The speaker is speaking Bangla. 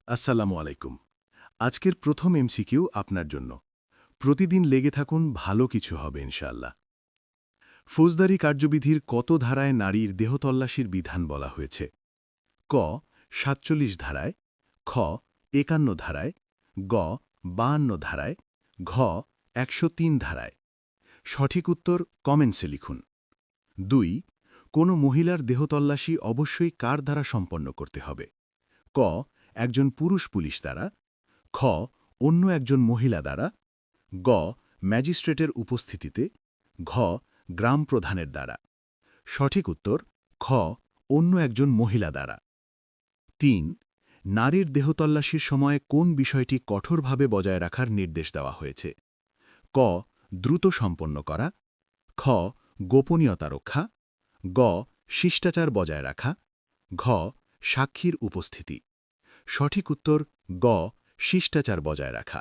আসসালামু আলাইকুম। আজকের প্রথম এমসিকিউ আপনার জন্য। প্রতিদিন লেগে থাকুন, ভালো কিছু হবে ইনশাআল্লাহ। ফৌজদারি কার্যবিধির কত ধারায় নারীর দেহতল্লাশির বিধান বলা হয়েছে? ক ৪৭ ধারায়, খ ৫১ ধারায়, গ ৫২ ধারায়, ঘ ১০৩ ধারায়। সঠিক উত্তর কমেন্টসে লিখুন। ২. কোনো মহিলার দেহতল্লাশি অবশ্যই কার দ্বারা সম্পন্ন করতে হবে? ক একজন পুরুষ পুলিশ দ্বারা, খ অন্য একজন মহিলা দ্বারা, গ ম্যাজিস্ট্রেটের উপস্থিতিতে, ঘ গ্রাম প্রধানের দ্বারা। সঠিক উত্তর খ অন্য একজন মহিলা দ্বারা। ৩. নারীর দেহতল্লাশির সময় কোন বিষয়টি কঠোরভাবে বজায় রাখার নির্দেশ দেওয়া হয়েছে? ক দ্রুত সম্পন্ন করা, খ গোপনীয়তা রক্ষা, গ শিষ্টাচার বজায় রাখা, ঘ সাক্ষীর উপস্থিতি। সঠিক উত্তর গ শিষ্টাচার বজায় রাখা।